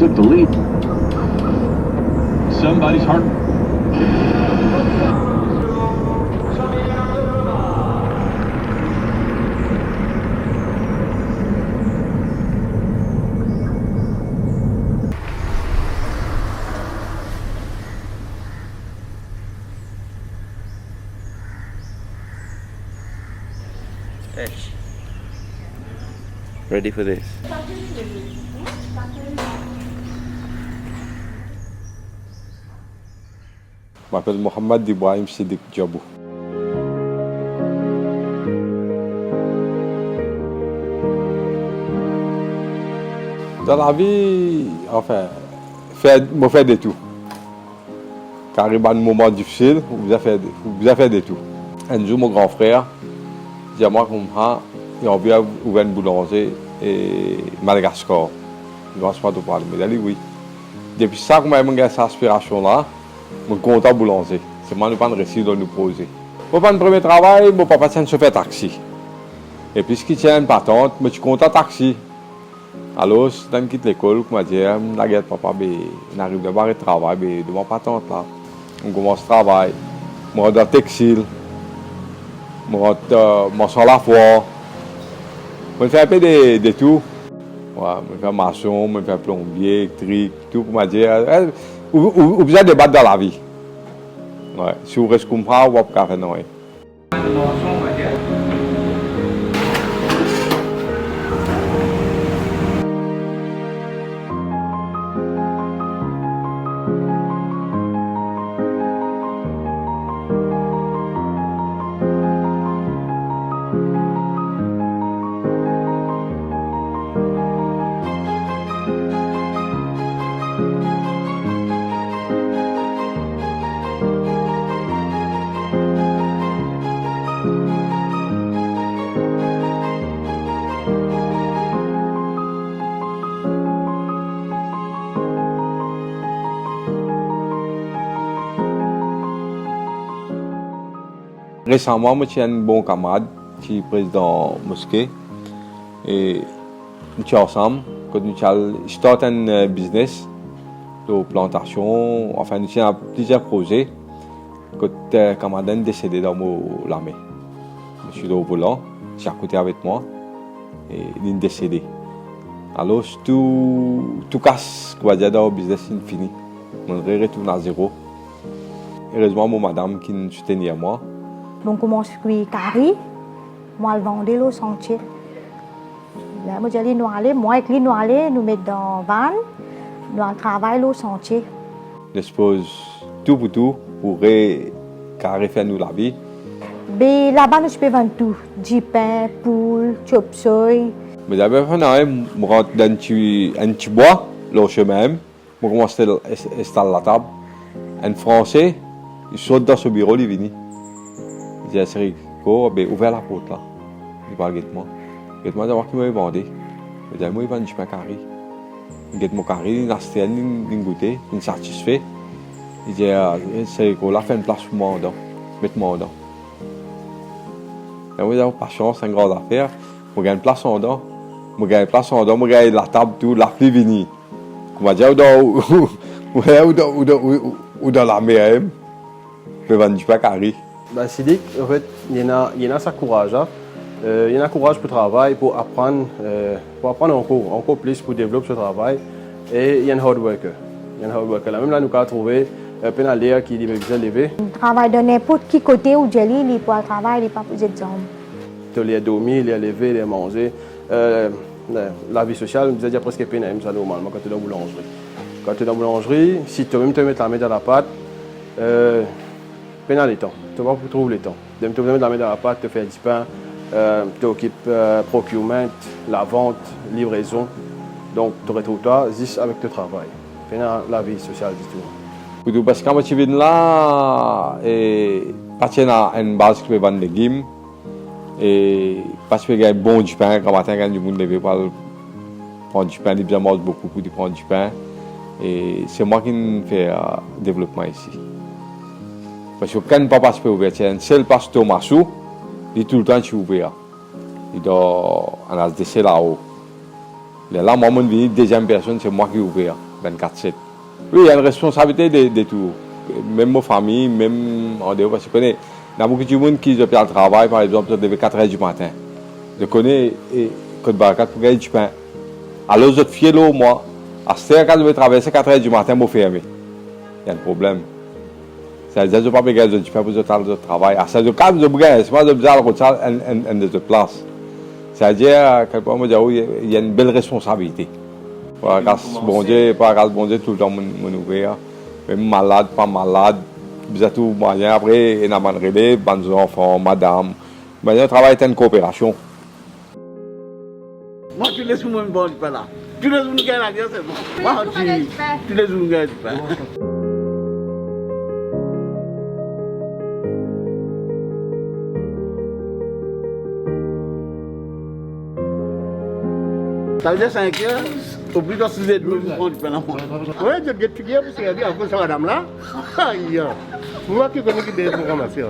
took the lead. Somebody's heart. Ready for this? Je m'appelle Mohamed Ibrahim Siddiq Djabou. Dans la vie, enfin, me faire de tout. Quand il y a un moment difficile, vous avez fait de tout. Un jour, mon grand frère dit à moi qu'il a envie d'ouvrir une boulangerie à Madagascar. Je ne sais pas de parler, mais il a dit oui. Depuis ça, quand j'ai eu cette aspiration-là, je suis content de boulanger. C'est moi qui n'ai pas réussi de nous poser. Pour le premier travail, mon papa tient chauffeur taxi. Et puis, ce qui tient une patente, je suis content de taxi. Alors, quand je quitte l'école, je me dis, la guerre, papa, on arrive à avoir un travail de ma patente là. On commence le travail. Je rentre dans le textile. Je rentre sur la foire. Je fais un peu de tout. Ouais, je fais maçon, je fais plombier, électrique, tout pour me dire. Vous besoin de battre dans la vie. Ouais. Si vous restez comme ça, vous ne pouvez pas faire rien. Récemment, je suis un bon camarade qui est président Mosquée. Et nous sommes ensemble. Quand nous startons un business de plantation, enfin, nous avons plusieurs projets. Quand un camarade est décédé dans l'armée. Je suis au volant, il est à côté avec moi. Et il est décédé. Alors, tout casse, qu'on va dire, dans le business, c'est fini. Je retourne à zéro. Heureusement, mon madame qui nous soutenait à moi. Donc, on construit carré, moi, le vendais au sentier. Là, moi, j'ai dit, nous allons, moi, avec lui, nous allons nous mettre dans le van, nous allons travailler au sentier. Je suppose tout pour carré faire nous la vie. Mais là-bas, nous peux vendre tout. Du pain, poule, chop-suey. Mais d'abord, je rentre dans un petit bois, le chemin, je commence à installer la table. Un Français, il saute dans ce bureau, il vient. Il dit à Serico, ouvert la porte là. Il parle avec moi. Il m'a dit qu'il m'a vendu. Il dit, moi, il vend du pain carré. Il dit, mon carré, il a acheté, il a goûté, il est satisfait. Il dit, Serico, là, fais une place pour moi dedans. Mets-moi dedans. Et moi, j'ai pas de chance, c'est une grande affaire. Je gagne une place en dedans. Je gagne une place en dedans, je gagne la table, tout, la pluie venue. Je m'a dit, ou dans la mer, je vais vendre du pain carré. Ben, Siddiq, en fait, il y en a sa courage. Hein. Il y en a courage pour travailler, pour apprendre encore plus pour développer ce travail. Et il y a un hard worker. Là, même là, nous avons trouvé un pénalier qui dit que vous lever. On travaille de n'importe qui côté où j'ai il pour le travail, il n'est pas posé de jambes. Il a dormi, il a levé, il a mangé. La vie sociale, nous déjà presque pénible, ça normalement, quand tu es dans la boulangerie. Quand tu es dans la boulangerie, si tu veux même te mettre la main dans la pâte, pénal les temps. Tu vas trouver les temps. Tu vas mettre la main dans la pâte, tu fais du pain, tu t'occupes procurement, la vente, livraison. Donc, tu retrouves toi juste avec le travail. Pénal la vie sociale du tout. Parce que quand tu viens là, partir à une base qui peut vendre des légumes, et parce que y bon du pain, quand matin, quand du monde levé pour prendre du pain, il y a beaucoup pour prendre du pain. Et c'est moi qui fais le développement ici. Parce que quand papa se peut ouvrir, c'est un seul pasteur Massou, il est tout le temps ouvert. Il doit en ASDC là-haut. Là, moi, je suis deuxième personne, c'est moi qui ouvre. 24/7. Oui, il y a une responsabilité de tout. Même ma famille, même en dehors, parce que je connais, il y a beaucoup de monde qui ont le travail, par exemple, ils lever 4 h du matin. Je connais Côte Barakat pour gagner du pain. Alors, je suis fier, moi, à 7 h quand je vais traverser 4 h du matin, je vais fermer. Il y a un problème. C'est-à-dire que je ne peux pas gagner du pain pour le travail. À 16 h quand je gagne, c'est pas de bizarre, de place. C'est-à-dire qu'il y a une belle responsabilité. Grâce bon Dieu, pas grâce bon Dieu, tout le temps mon ouvert. Même malade, pas malade, bizarre tout moyen. Après, il y a un relais, des enfants, madame. Mais le travail est une coopération. Moi, tu laisses moi bon pas là. Tu laisses nous gagner la vie, c'est bon. Moi, tu laisses nous gagner pas. Ça veut dire 5 heures, au plus de 6 h nous prendre du pain là. Oui, je vais te dire, parce qu'il y a encore ça, madame là. Aïe, moi qui connais qui des ramasser.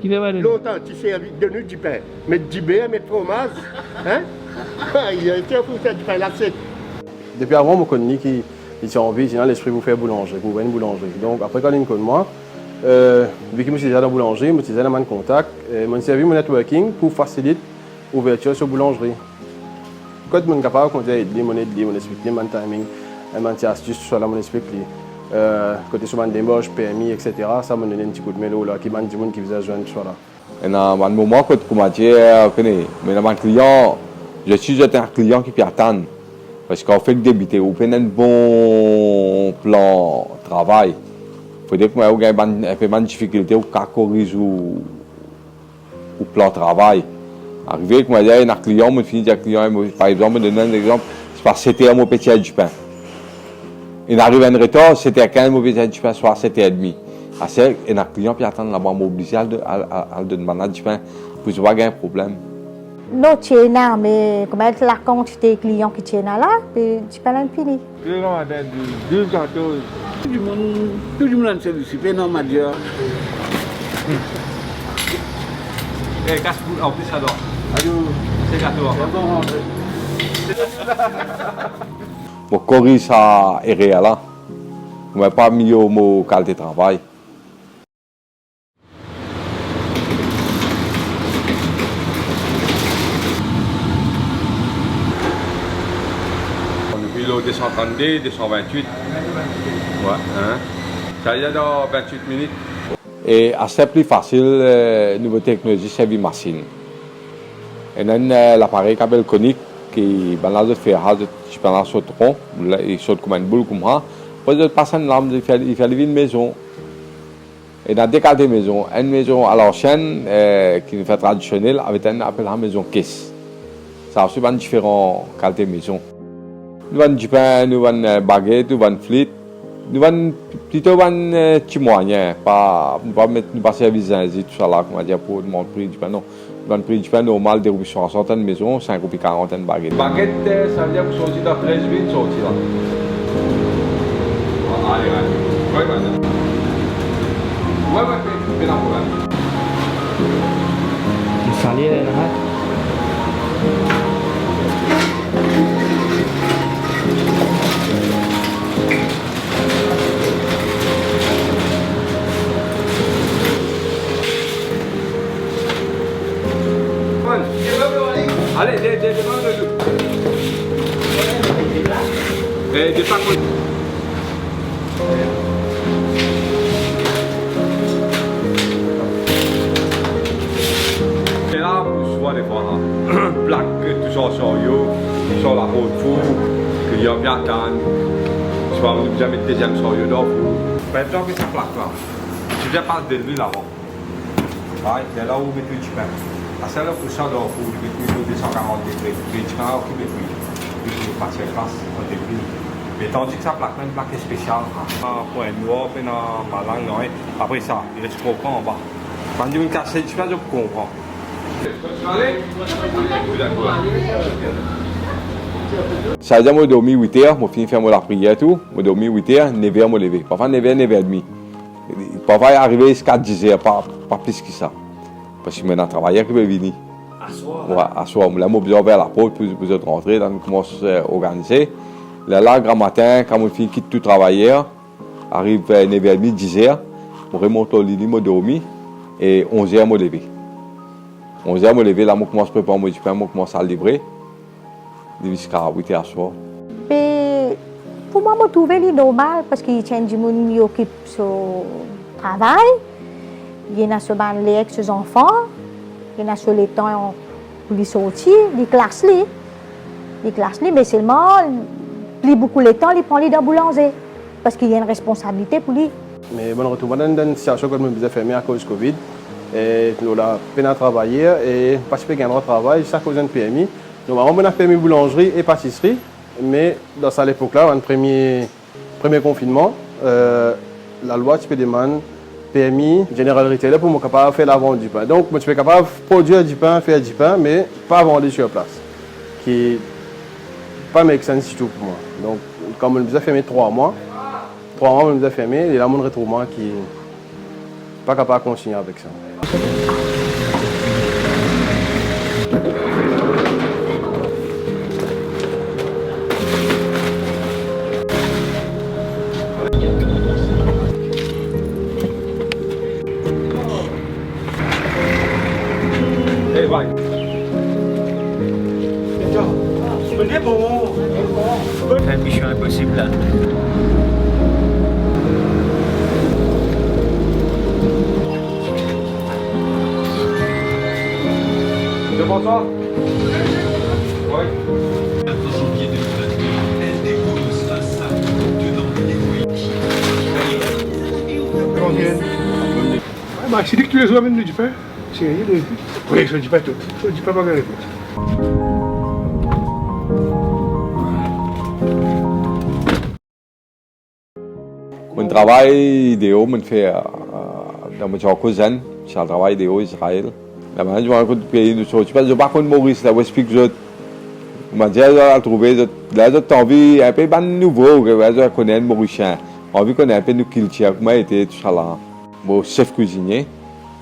Qui fait mal Longtemps, tu sais, de nous du pain. Mais du beurre, mais fromage. Hein? Aïe, tu as fait du pain là, c'est. Depuis avant, je connais qui ont envie, j'ai l'esprit pour faire boulangerie, pour ouvrir une boulangerie. Donc après, quand il connaît moi, vu que je suis déjà dans la boulangerie, je suis déjà dans le contact, je me servi mon networking pour faciliter l'ouverture sur la boulangerie. Quand je suis capable de aider, mon expliquer mon timing, mon astuce, soit là, mon expliquer. Côté sur mon démarche, permis, etc. Ça m'a donné un petit coup de main là, qui m'a dit qui faisait joindre soit là. Et dans un moment, quand je commençais, mais dans mon client, je suis un client qui peut attendre. Parce qu'on fait que débuter, on fait un bon plan de travail. Il faut dire que moi, j'ai une difficulté au corriger le plan de travail. Arrivé que moi, j'ai un client, je finis un client, par exemple, je donne un exemple, c'est parce que c'était un mot petit du pain. Il arrive un retard, c'était à 15 petit du pain, soit 7h30. C'est un client qui attend là-bas, mobilisé à demander du pain, pour ne pas avoir un problème. Nous tiens, mais comme la quantité de clients qui tiennent là, puis tu peux l'en finir. Tout le monde s'est dissipé dans ma dieu. Eh, casse-boule, en plus, alors. C'est gâteau. Bon, corriger ça est réel là. On n'a pas mis au mot qualité de travail. Depuis le 232, 228. Ouais, hein. Ça y est dans 28 minutes. Et assez plus facile, nouvelle technologie, c'est une machine. Et then l'appareil qui s'appelle conique, qui balance de fer, je balance sur le tronc, il saute comme une boule comme ça. Après, je passe une lame, il fait une maison. Et dans des cas de maison, une maison à l'ancienne, qui nous fait traditionnelle, avec un appel la maison caisse. Ça a aussi différentes qualités de maison. Nous avons du pain, nous avons une baguette, nous avons une flûte. Nous avons plutôt un petit moyen, pas service tout ça là, comment dire, pour le prix du pain. Non, nous avons le prix du pain normal, des roupies 60 maisons, 5 roupies 40 baguettes. Baguette, ça veut dire que vous sortez dans 13 000, sortez là. Allez, allez. Ouais, fais la problème. Le salier là. Allez, des pas côté. Et là, vous voyez des fois, plaque, tout ça sur la route, qu'il y a bien attendre. Tu vas vous jamais le deuxième sur le dos. Par exemple, ça plaque là. Tu viens pas de lui là-bas. C'est là où vous mettez du pain. À celle-là, pour ça, il faut mettre 240 degrés. Tu vas qui met puis partir classe au début. Mais tandis que ça plaque une plaque spéciale. Pour un noir, puis dans ma langue, après ça, il reste comprend en bas. Quand tu me casses, tu vas comprendre. Ça veut dire que je dormi 8 heures, je finis de faire la prière et tout. Je dormi 8 heures, 9 heures, je me lever. Parfois 9 heures, 9 heures et demie. Parfois, il arrive jusqu'à 10 heures, pas plus que ça. Parce que maintenant, travailler qui peut venir. À soir. Ouais, à soir. Là, je vais vers la porte pour rentrer, on commence à organiser. Là, grand matin, quand mon fille quitte tout travailler, arrive vers 9h30, 10h, je remonte au lit, je dormir, et 11h, je me lever. 11h, je me lever, là, je commence à préparer mon pain, je commence à livrer. Jusqu'à 8h à soir. Mais pour moi, je trouve c'est normal parce qu'il y a des gens qui occupent son travail. Il y en a qui sont avec ses enfants. Il y en a qui les temps pour les sortir, les classes. Les classes, mais seulement, beaucoup de temps, ils prennent dans le boulanger. Parce qu'il y a une responsabilité pour lui. Mais bon, on retrouve dans une situation que nous avons fermée à cause du Covid. Et nous avons peine à travailler et pas de droit de travail, c'est à cause d'un PMI. Normalement, on a permis boulangerie et pâtisserie, mais dans cette époque-là, un premier confinement, la loi tu peux demander PMI, General Retailer, pour être capable de faire la vente du pain. Donc, tu es capable de produire du pain, faire du pain, mais pas vendre sur place. Qui n'est pas make sense du tout pour moi. Donc, comme on nous a fermé 3 mois, on nous a fermé, et là, mon retrouvement qui n'est pas capable de continuer avec ça. C'est mission impossible là. Bonsoir. Oui. 4 janvier 2022, elle dépose un sac contenant Bah, c'est dit que tous les jours amènent du pain. C'est rien de. Oui, je ne dis pas tout. Je ne dis pas ma réponse. Mon travail idéal, je fais dans mon cousin, c'est un travail idéal Israël. La manière dont je rencontre le pays, je ne sais pas, je ne sais pas Maurice, là où explique je m'a dit, à trouver, là, j'ai envie un peu nouveau, je connais un Mauricien, envie de connaître un peu nos cultures, comment était tout ça là. Bon, chef cuisinier,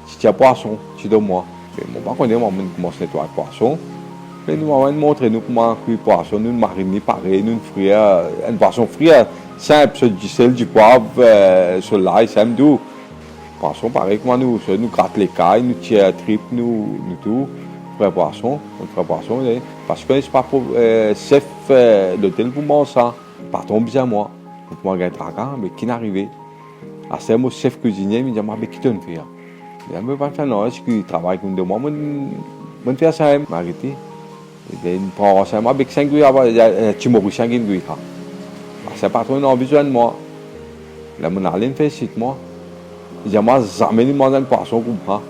si tu as poisson, tu donnes moi. Mais moi, je connais, moi, je commence à nettoyer le poisson. Mais nous allons montrer nous comment cuire le poisson, nous mariner pareil, nous frire, un poisson frit simple, du sel, du poivre, sur l'ail, c'est tout. Poisson pareil, comment nous gratte les cailles, nous tire tripes, nous tout. Frère poisson, on fait poisson, parce que c'est pas pour chef d'hôtel pour moi ça. Partons bien moi. Donc moi j'ai un traquant, mais qui n'arrivait. À ce moment chef cuisinier, il me dit mais qui te le fait? Il me dit pas faire non, est-ce qu'il travaille comme de moi, je fais ça, m'arrêter. Il prend ça avec 5 gouilles, il y a un petit Mauricien qui gouille. C'est pas trop une besoin de moi. Là, mon allé me fait site moi. Il dit moi jamais il mange un poisson comme ça.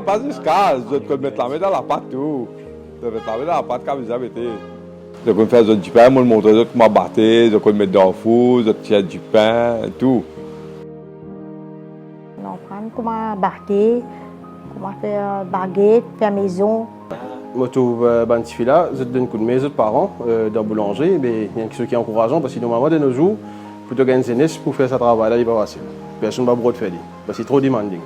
Pas jusqu'à, je dois mettre la main dans la pâte tout. Je dois mettre la main dans la pâte comme j'avais été. Je dois faire du pain, je montrer comment battre, je dois mettre dans le four, je tiens du pain, tout. On prend comment battre, comment faire baguette, faire maison. Je trouve que ces filles-là, je donne un coup de main aux parents dans la boulangerie. Il y a ceux qui sont encourageants parce que normalement, de nos jours, plutôt qu'un jeunesse pour faire ce travail-là, il n'est pas facile. Personne ne va pas le faire parce que c'est trop demanding.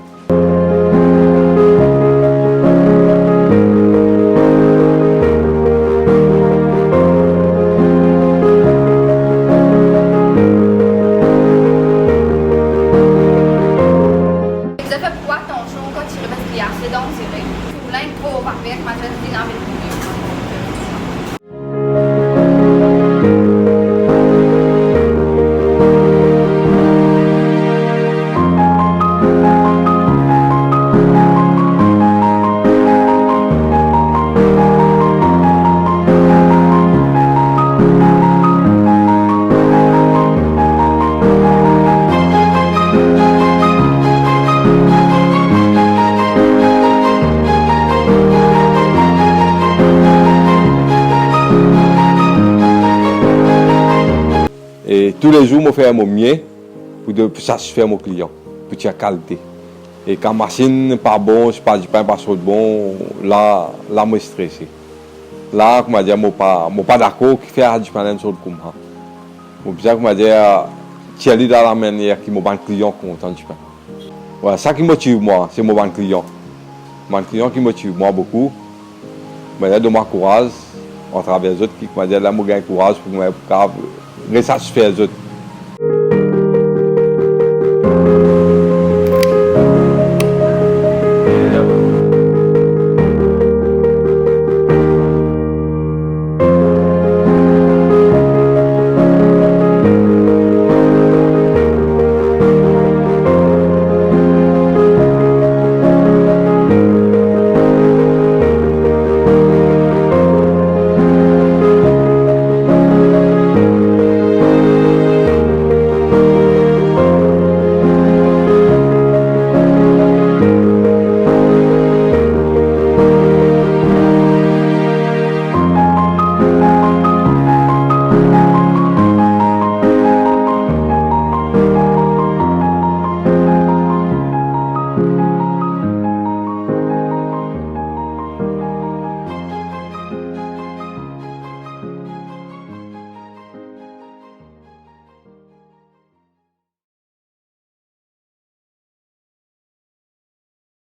Et tous les jours, je fais mon mieux pour satisfaire mon client, pour la qualité. Et quand la machine n'est pas bonne, je ne suis pas trop bon, là, je suis stressé. Là, je ne suis pas d'accord qu'il fait du pain sur le coup. Je me dis, tu es dans la manière qui me rend client content du pain. Voilà, ça qui motive moi, c'est mon client. Mon client qui motive moi beaucoup. Je donne courage à travers les autres qui me disent, là, je gagne courage pour me satisfaire les autres.